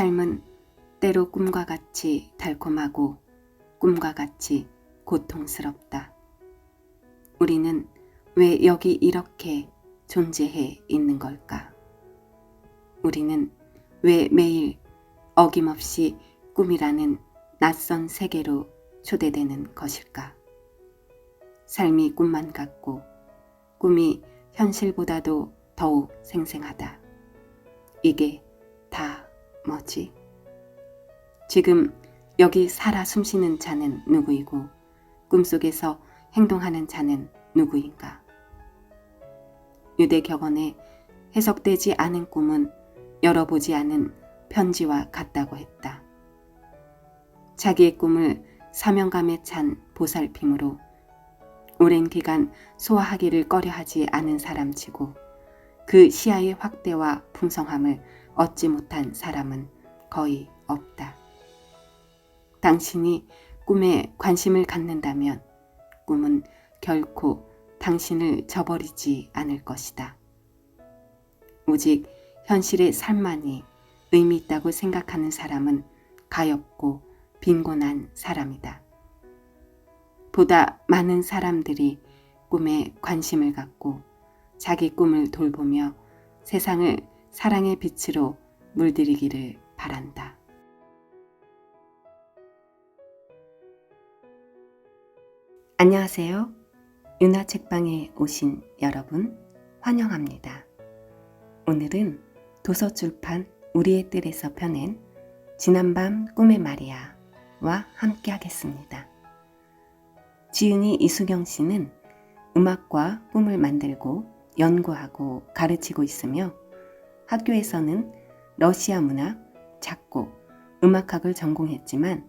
삶은 때로 꿈과 같이 달콤하고 꿈과 같이 고통스럽다. 우리는 왜 여기 이렇게 존재해 있는 걸까? 우리는 왜 매일 어김없이 꿈이라는 낯선 세계로 초대되는 것일까? 삶이 꿈만 같고 꿈이 현실보다도 더욱 생생하다. 이게 다 뭐지? 지금 여기 살아 숨쉬는 자는 누구이고 꿈속에서 행동하는 자는 누구인가? 유대격언에 해석되지 않은 꿈은 열어보지 않은 편지와 같다고 했다. 자기의 꿈을 사명감에 찬 보살핌으로 오랜 기간 소화하기를 꺼려하지 않은 사람치고 그 시야의 확대와 풍성함을 얻지 못한 사람은 거의 없다. 당신이 꿈에 관심을 갖는다면 꿈은 결코 당신을 저버리지 않을 것이다. 오직 현실의 삶만이 의미 있다고 생각하는 사람은 가엾고 빈곤한 사람이다. 보다 많은 사람들이 꿈에 관심을 갖고 자기 꿈을 돌보며 세상을 사랑의 빛으로 물들이기를 바란다. 안녕하세요. 유나 책방에 오신 여러분 환영합니다. 오늘은 도서출판 우리의 뜰에서 펴낸 지난밤 꿈의 마리아와 함께 하겠습니다. 지은이 이수경 씨는 음악과 꿈을 만들고 연구하고 가르치고 있으며 학교에서는 러시아 문학, 작곡, 음악학을 전공했지만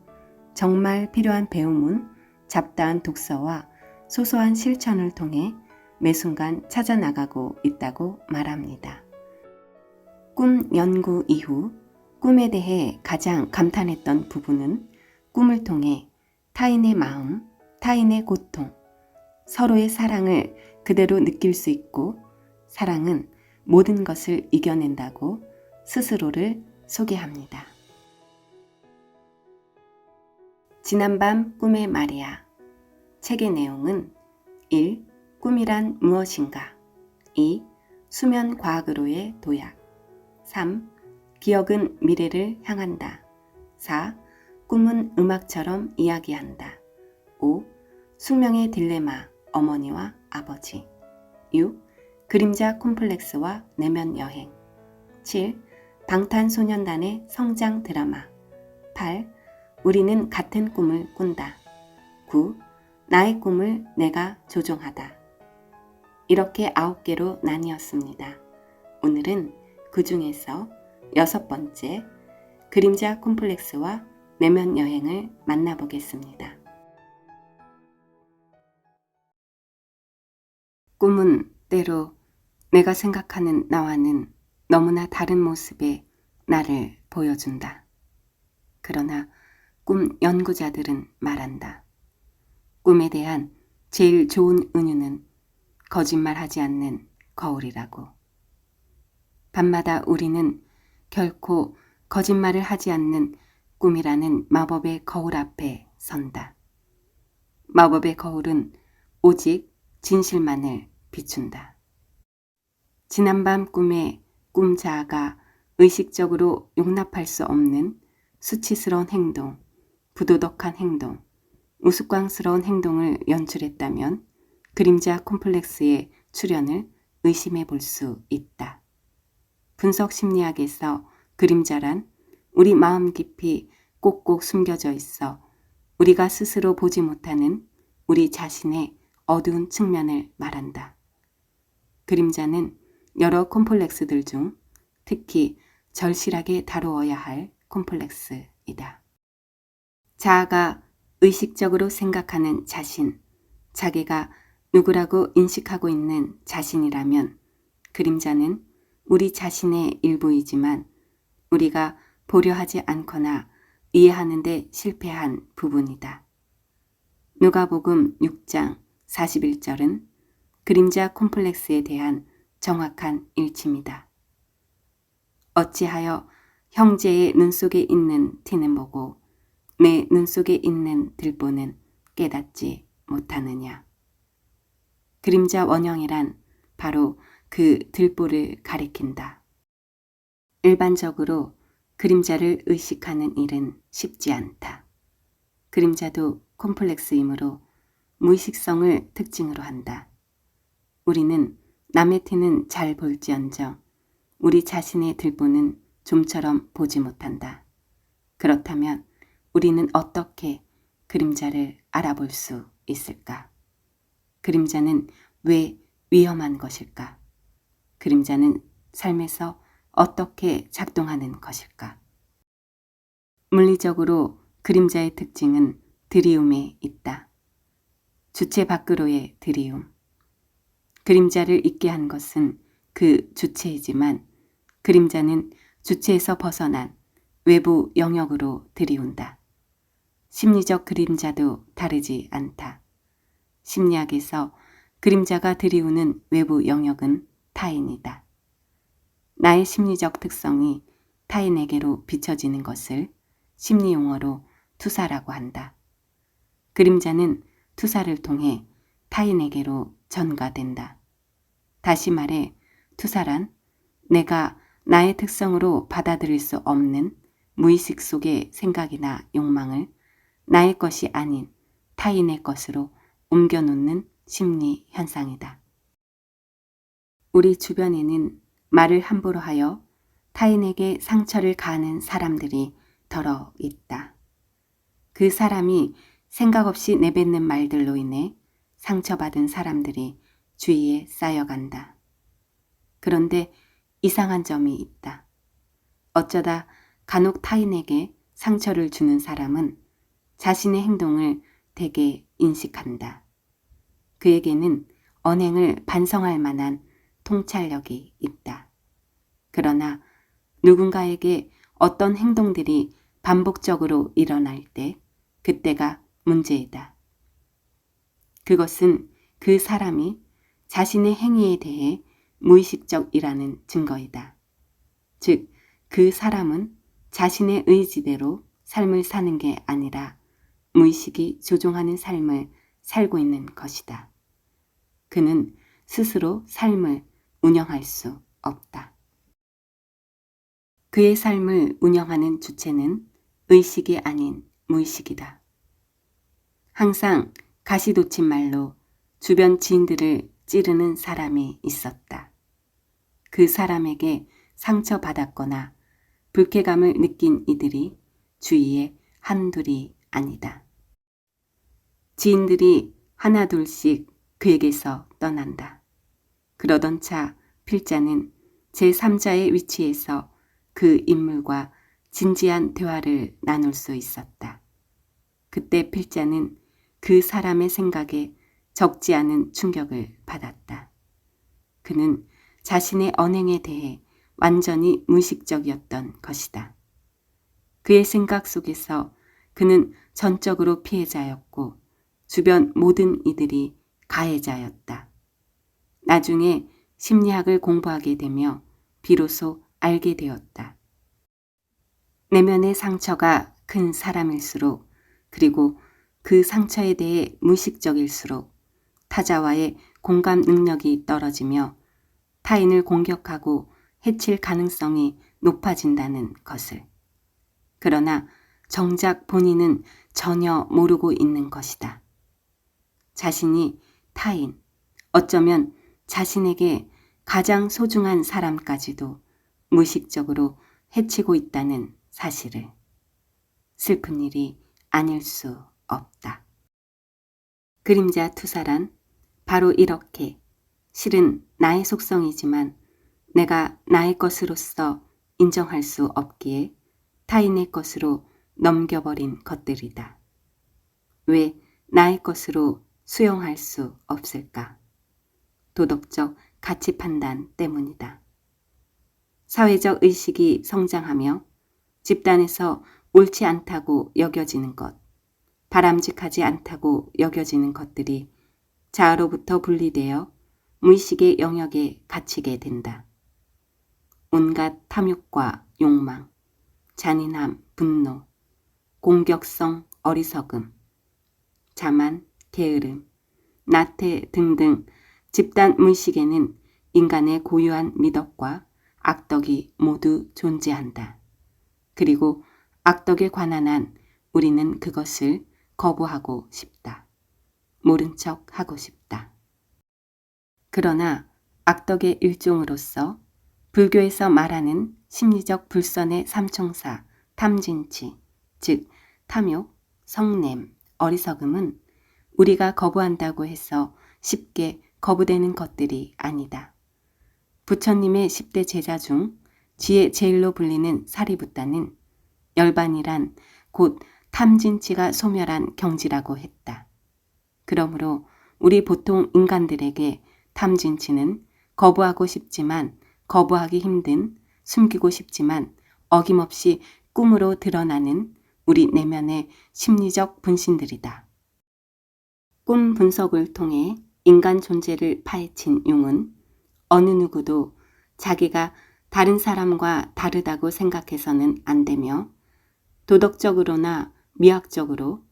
정말 필요한 배움은 잡다한 독서와 소소한 실천을 통해 매 순간 찾아나가고 있다고 말합니다. 꿈 연구 이후 꿈에 대해 가장 감탄했던 부분은 꿈을 통해 타인의 마음, 타인의 고통, 서로의 사랑을 그대로 느낄 수 있고 사랑은 모든 것을 이겨낸다고 스스로를 소개합니다. 지난밤 꿈의 마리아. 책의 내용은 1. 꿈이란 무엇인가? 2. 수면 과학으로의 도약. 3. 기억은 미래를 향한다. 4. 꿈은 음악처럼 이야기한다. 5. 숙명의 딜레마, 어머니와 아버지. 6. 그림자 콤플렉스와 내면 여행. 7. 방탄소년단의 성장 드라마. 8. 우리는 같은 꿈을 꾼다. 9. 나의 꿈을 내가 조종하다. 이렇게 9개로 나뉘었습니다. 오늘은 그 중에서 6번째 그림자 콤플렉스와 내면 여행을 만나보겠습니다. 꿈은 때로 내가 생각하는 나와는 너무나 다른 모습의 나를 보여준다. 그러나 꿈 연구자들은 말한다. 꿈에 대한 제일 좋은 은유는 거짓말하지 않는 거울이라고. 밤마다 우리는 결코 거짓말을 하지 않는 꿈이라는 마법의 거울 앞에 선다. 마법의 거울은 오직 진실만을 비춘다. 지난밤 꿈에 꿈자아가 의식적으로 용납할 수 없는 수치스러운 행동, 부도덕한 행동, 우스꽝스러운 행동을 연출했다면 그림자 콤플렉스의 출현을 의심해 볼 수 있다. 분석 심리학에서 그림자란 우리 마음 깊이 꼭꼭 숨겨져 있어 우리가 스스로 보지 못하는 우리 자신의 어두운 측면을 말한다. 그림자는 여러 콤플렉스들 중 특히 절실하게 다루어야 할 콤플렉스이다. 자아가 의식적으로 생각하는 자신, 자기가 누구라고 인식하고 있는 자신이라면 그림자는 우리 자신의 일부이지만 우리가 보려 하지 않거나 이해하는 데 실패한 부분이다. 누가복음 6장 41절은 그림자 콤플렉스에 대한 정확한 일침이다. 어찌하여 형제의 눈 속에 있는 티는 보고 내 눈 속에 있는 들보는 깨닫지 못하느냐. 그림자 원형이란 바로 그 들보를 가리킨다. 일반적으로 그림자를 의식하는 일은 쉽지 않다. 그림자도 콤플렉스이므로 무의식성을 특징으로 한다. 우리는 남의 티는 잘 볼지언정 우리 자신의 들보는 좀처럼 보지 못한다. 그렇다면 우리는 어떻게 그림자를 알아볼 수 있을까? 그림자는 왜 위험한 것일까? 그림자는 삶에서 어떻게 작동하는 것일까? 물리적으로 그림자의 특징은 드리움에 있다. 주체 밖으로의 드리움. 그림자를 있게 한 것은 그 주체이지만 그림자는 주체에서 벗어난 외부 영역으로 들이운다. 심리적 그림자도 다르지 않다. 심리학에서 그림자가 들이우는 외부 영역은 타인이다. 나의 심리적 특성이 타인에게로 비춰지는 것을 심리용어로 투사라고 한다. 그림자는 투사를 통해 타인에게로 전가된다. 다시 말해 투사란 내가 나의 특성으로 받아들일 수 없는 무의식 속의 생각이나 욕망을 나의 것이 아닌 타인의 것으로 옮겨놓는 심리 현상이다. 우리 주변에는 말을 함부로 하여 타인에게 상처를 가하는 사람들이 더러 있다. 그 사람이 생각 없이 내뱉는 말들로 인해 상처받은 사람들이 주위에 쌓여간다. 그런데 이상한 점이 있다. 어쩌다 간혹 타인에게 상처를 주는 사람은 자신의 행동을 되게 인식한다. 그에게는 언행을 반성할 만한 통찰력이 있다. 그러나 누군가에게 어떤 행동들이 반복적으로 일어날 때 그때가 문제이다. 그것은 그 사람이 자신의 행위에 대해 무의식적이라는 증거이다. 즉, 그 사람은 자신의 의지대로 삶을 사는 게 아니라 무의식이 조종하는 삶을 살고 있는 것이다. 그는 스스로 삶을 운영할 수 없다. 그의 삶을 운영하는 주체는 의식이 아닌 무의식이다. 항상 가시돋친 말로 주변 지인들을 찌르는 사람이 있었다. 그 사람에게 상처받았거나 불쾌감을 느낀 이들이 주위에 한둘이 아니다. 지인들이 하나둘씩 그에게서 떠난다. 그러던 차 필자는 제3자의 위치에서 그 인물과 진지한 대화를 나눌 수 있었다. 그때 필자는 그 사람의 생각에 적지 않은 충격을 받았다. 그는 자신의 언행에 대해 완전히 무의식적이었던 것이다. 그의 생각 속에서 그는 전적으로 피해자였고 주변 모든 이들이 가해자였다. 나중에 심리학을 공부하게 되며 비로소 알게 되었다. 내면의 상처가 큰 사람일수록 그리고 그 상처에 대해 무의식적일수록 타자와의 공감 능력이 떨어지며 타인을 공격하고 해칠 가능성이 높아진다는 것을. 그러나 정작 본인은 전혀 모르고 있는 것이다. 자신이 타인, 어쩌면 자신에게 가장 소중한 사람까지도 무의식적으로 해치고 있다는 사실을. 슬픈 일이 아닐 수 없다. 그림자 투사란 바로 이렇게 실은 나의 속성이지만 내가 나의 것으로서 인정할 수 없기에 타인의 것으로 넘겨버린 것들이다. 왜 나의 것으로 수용할 수 없을까? 도덕적 가치 판단 때문이다. 사회적 의식이 성장하며 집단에서 옳지 않다고 여겨지는 것, 바람직하지 않다고 여겨지는 것들이 자아로부터 분리되어 무의식의 영역에 갇히게 된다. 온갖 탐욕과 욕망, 잔인함, 분노, 공격성, 어리석음, 자만, 게으름, 나태 등등 집단 무의식에는 인간의 고유한 미덕과 악덕이 모두 존재한다. 그리고 악덕에 관한 한 우리는 그것을 거부하고 싶다. 모른 척 하고 싶다. 그러나 악덕의 일종으로서 불교에서 말하는 심리적 불선의 삼총사, 탐진치, 즉 탐욕, 성냄, 어리석음은 우리가 거부한다고 해서 쉽게 거부되는 것들이 아니다. 부처님의 10대 제자 중 지혜 제일로 불리는 사리부따는 열반이란 곧 탐진치가 소멸한 경지라고 했다. 그러므로 우리 보통 인간들에게 탐진치는 거부하고 싶지만 거부하기 힘든, 숨기고 싶지만 어김없이 꿈으로 드러나는 우리 내면의 심리적 분신들이다. 꿈 분석을 통해 인간 존재를 파헤친 융은 어느 누구도 자기가 다른 사람과 다르다고 생각해서는 안 되며 도덕적으로나 미학적으로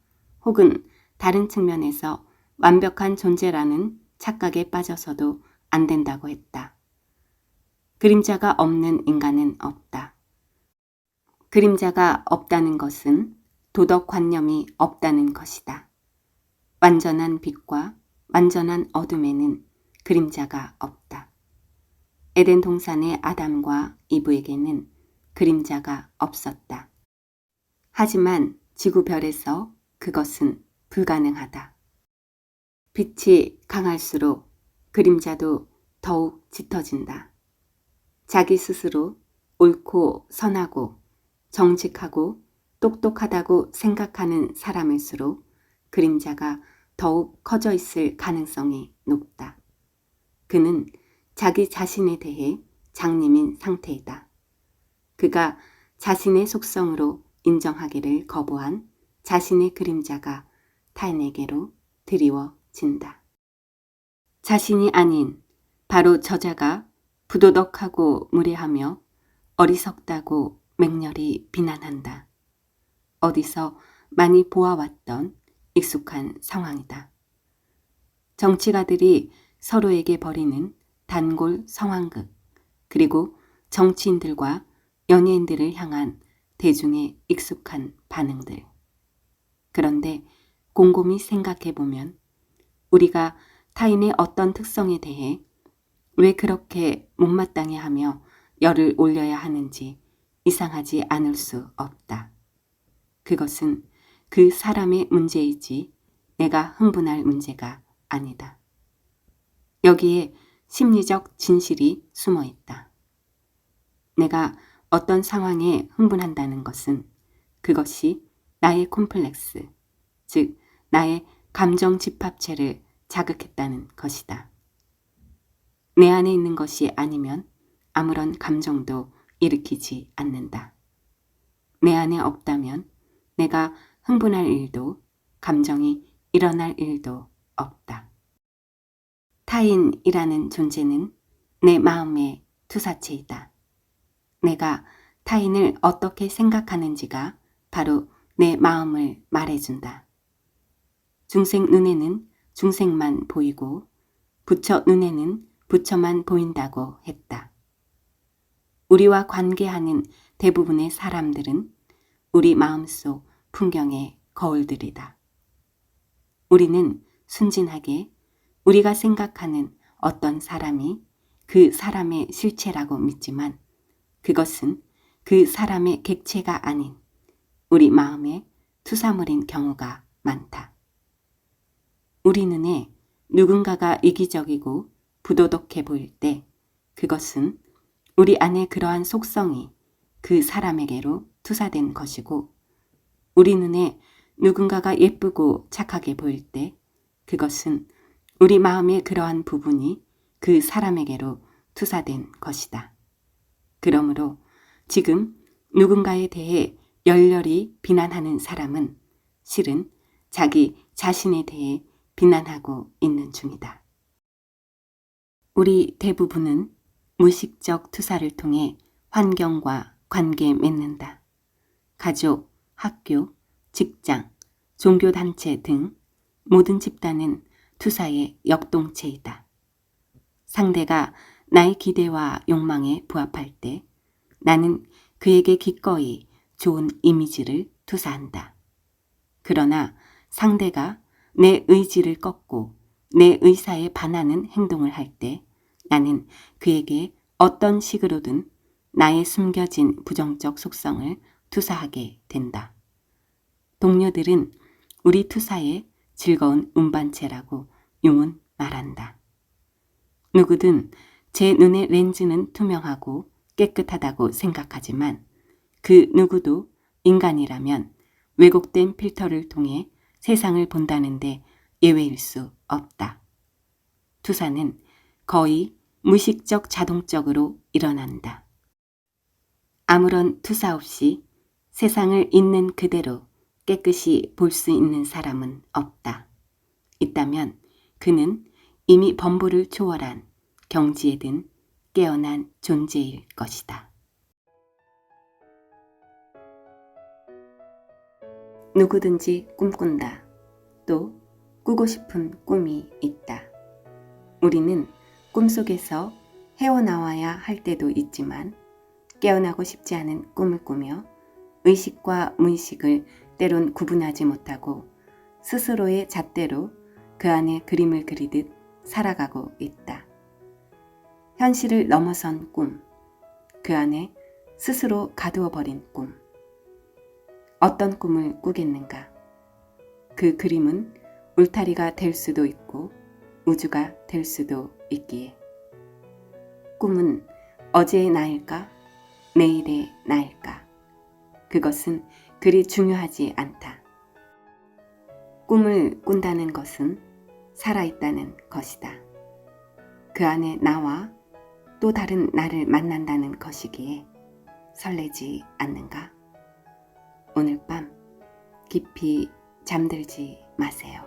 혹은 다른 측면에서 완벽한 존재라는 착각에 빠져서도 안 된다고 했다. 그림자가 없는 인간은 없다. 그림자가 없다는 것은 도덕관념이 없다는 것이다. 완전한 빛과 완전한 어둠에는 그림자가 없다. 에덴 동산의 아담과 이브에게는 그림자가 없었다. 하지만 지구별에서 그것은 불가능하다. 빛이 강할수록 그림자도 더욱 짙어진다. 자기 스스로 옳고 선하고 정직하고 똑똑하다고 생각하는 사람일수록 그림자가 더욱 커져 있을 가능성이 높다. 그는 자기 자신에 대해 장님인 상태이다. 그가 자신의 속성으로 인정하기를 거부한 자신의 그림자가 타인에게로 드리워진다. 자신이 아닌 바로 저자가 부도덕하고 무례하며 어리석다고 맹렬히 비난한다. 어디서 많이 보아왔던 익숙한 상황이다. 정치가들이 서로에게 벌이는 단골 상황극, 그리고 정치인들과 연예인들을 향한 대중의 익숙한 반응들. 그런데 곰곰이 생각해보면 우리가 타인의 어떤 특성에 대해 왜 그렇게 못마땅해하며 열을 올려야 하는지 이상하지 않을 수 없다. 그것은 그 사람의 문제이지 내가 흥분할 문제가 아니다. 여기에 심리적 진실이 숨어 있다. 내가 어떤 상황에 흥분한다는 것은 그것이 나의 콤플렉스, 즉 나의 감정 집합체를 자극했다는 것이다. 내 안에 있는 것이 아니면 아무런 감정도 일으키지 않는다. 내 안에 없다면 내가 흥분할 일도 감정이 일어날 일도 없다. 타인이라는 존재는 내 마음의 투사체이다. 내가 타인을 어떻게 생각하는지가 바로 내 마음을 말해준다. 중생 눈에는 중생만 보이고 부처 눈에는 부처만 보인다고 했다. 우리와 관계하는 대부분의 사람들은 우리 마음속 풍경의 거울들이다. 우리는 순진하게 우리가 생각하는 어떤 사람이 그 사람의 실체라고 믿지만 그것은 그 사람의 객체가 아닌 우리 마음의 투사물인 경우가 많다. 우리 눈에 누군가가 이기적이고 부도덕해 보일 때 그것은 우리 안에 그러한 속성이 그 사람에게로 투사된 것이고 우리 눈에 누군가가 예쁘고 착하게 보일 때 그것은 우리 마음의 그러한 부분이 그 사람에게로 투사된 것이다. 그러므로 지금 누군가에 대해 열렬히 비난하는 사람은 실은 자기 자신에 대해 비난하고 있는 중이다. 우리 대부분은 무의식적 투사를 통해 환경과 관계 맺는다. 가족, 학교, 직장, 종교단체 등 모든 집단은 투사의 역동체이다. 상대가 나의 기대와 욕망에 부합할 때 나는 그에게 기꺼이 좋은 이미지를 투사한다. 그러나 상대가 내 의지를 꺾고 내 의사에 반하는 행동을 할 때 나는 그에게 어떤 식으로든 나의 숨겨진 부정적 속성을 투사하게 된다. 동료들은 우리 투사의 즐거운 운반체라고 융은 말한다. 누구든 제 눈의 렌즈는 투명하고 깨끗하다고 생각하지만 그 누구도 인간이라면 왜곡된 필터를 통해 세상을 본다는데 예외일 수 없다. 투사는 거의 무의식적 자동적으로 일어난다. 아무런 투사 없이 세상을 있는 그대로 깨끗이 볼 수 있는 사람은 없다. 있다면 그는 이미 범부를 초월한 경지에 든 깨어난 존재일 것이다. 누구든지 꿈꾼다. 또 꾸고 싶은 꿈이 있다. 우리는 꿈속에서 헤어나와야 할 때도 있지만 깨어나고 싶지 않은 꿈을 꾸며 의식과 무의식을 때론 구분하지 못하고 스스로의 잣대로 그 안에 그림을 그리듯 살아가고 있다. 현실을 넘어선 꿈, 그 안에 스스로 가두어 버린 꿈. 어떤 꿈을 꾸겠는가? 그 그림은 울타리가 될 수도 있고 우주가 될 수도 있기에. 꿈은 어제의 나일까? 내일의 나일까? 그것은 그리 중요하지 않다. 꿈을 꾼다는 것은 살아있다는 것이다. 그 안에 나와 또 다른 나를 만난다는 것이기에 설레지 않는가? 오늘 밤 깊이 잠들지 마세요.